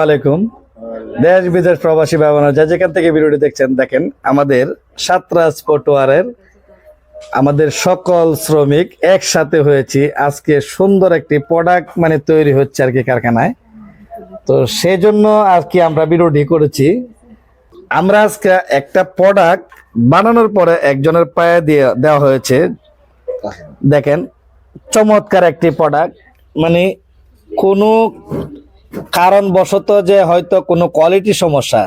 আলাইকুম। দেশ বিদেশ প্রবাসী ভাই বোনেরা যেখান থেকে ভিডিওটি দেখছেন, দেখেন আমাদের সাতরাজ ফুটওয়ারের আমাদের সকল শ্রমিক একসাথে হয়েছি আজকে সুন্দর একটি প্রোডাক্ট তৈরি হচ্ছে আর কি কারখানায়। তো সেই জন্য আর কি আমরা ভিডিওটি করেছি। আমরা আজকে একটা প্রোডাক্ট বানানোর পরে একজনের পায়ে দিয়ে দেওয়া হয়েছে। দেখেন চমৎকার একটি প্রোডাক্ট, কোনো কারণবশত যে হয়তো কোনো কোয়ালিটি সমস্যা,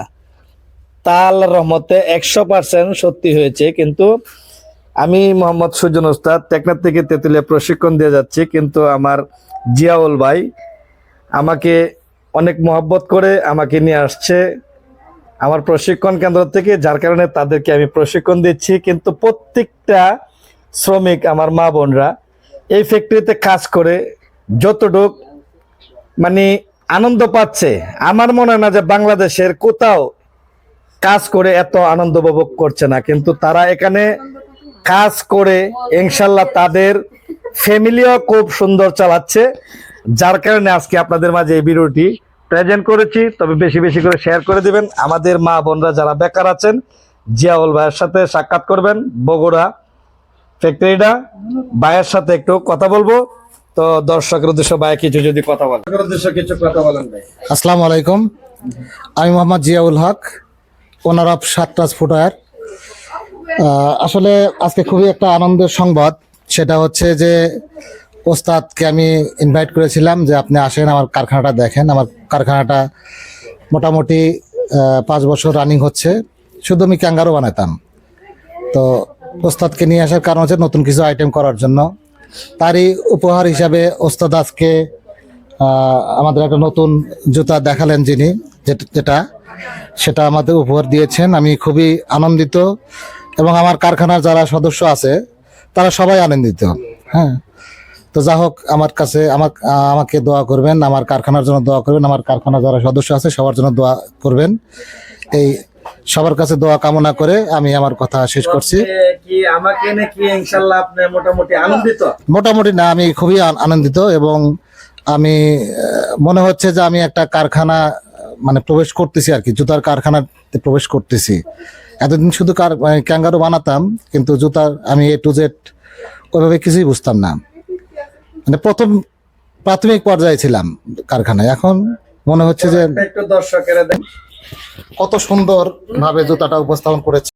তা আল্লাহর রহমতে 100% সত্যি হয়েছে। কিন্তু আমি মোহাম্মদ সুজন ওস্তাদ টেকনাফ থেকে তেতুলিয়া প্রশিক্ষণ দিয়ে যাচ্ছি, কিন্তু আমার জিয়াউল ভাই আমাকে অনেক মহব্বত করে আমাকে নিয়ে আসছে আমার প্রশিক্ষণ কেন্দ্র থেকে, যার কারণে তাদেরকে আমি প্রশিক্ষণ দিচ্ছি। কিন্তু প্রত্যেকটা শ্রমিক আমার মা বোনরা এই ফ্যাক্টরিতে কাজ করে যতটুক আনন্দ পাচ্ছে, আমার মনে হয় না যে বাংলাদেশের কোথাও কাজ করে এত আনন্দ উপভোগ করছে না। কিন্তু তারা এখানে কাজ করে ইনশাল্লাহ তাদের ফ্যামিলিও খুব সুন্দর চালাচ্ছে, যার কারণে আজকে আপনাদের মাঝে এই ভিডিওটি প্রেজেন্ট করেছি। তবে বেশি বেশি করে শেয়ার করে দিবেন। আমাদের মা বোনরা যারা বেকার আছেন, জিয়াউল ভাইয়ের সাথে সাক্ষাৎ করবেন, বগুড়া ফ্যাক্টরিটা ভাইয়ের সাথে একটু কথা বলবো। তো দর্শকের উদ্দেশ্য ভাই কিছু যদি কথা বলেন, ভাই। আসসালামু আলাইকুম, আমি মোহাম্মদ জিয়াউল হক, ওনার অফ সাতরাজ ফুটওয়্যার। আসলে আজকে খুবই একটা আনন্দের সংবাদ, সেটা হচ্ছে যে ওস্তাদকে আমি ইনভাইট করেছিলাম যে আপনি আসেন আমার কারখানাটা দেখেন। আমার কারখানাটা মোটামুটি 5 বছর রানিং হচ্ছে। শুধু আমি ক্যাঙ্গারু বানাতাম, তো ওস্তাদকে নিয়ে আসার কারণ হচ্ছে নতুন কিছু আইটেম করার জন্য। তারই উপহার হিসাবে ওস্তাদ আজকে আমাদের একটা নতুন জুতা দেখালেন, যিনি সেটা আমাদের উপহার দিয়েছেন। আমি খুবই আনন্দিত এবং আমার কারখানার যারা সদস্য আছে তারা সবাই আনন্দিত। হ্যাঁ, তো যা হোক, আমার কাছে আমাকে দোয়া করবেন, আমার কারখানার জন্য দোয়া করবেন, আমার কারখানার যারা সদস্য আছে সবার জন্য দোয়া করবেন। এই সবার কাছে দোয়া কামনা করে আমি আমার কথা শেষ করছি। মোটামুটি না, আমি খুবই আনন্দিত এবং আমি মনে হচ্ছে যে আমি একটা কারখানা প্রবেশ করতেছি আর কি, জুতার কারখানাতে প্রবেশ করতেছি। এতদিন শুধু ক্যাঙ্গারু বানাতাম, কিন্তু জুতার আমি A to Z ওইভাবে কিছুই বুঝতাম না। প্রথম প্রাথমিক পর্যায়ে ছিলাম কারখানায়। এখন মনে হচ্ছে যে কত সুন্দর ভাবে জুতাটা উপস্থাপন করেছে।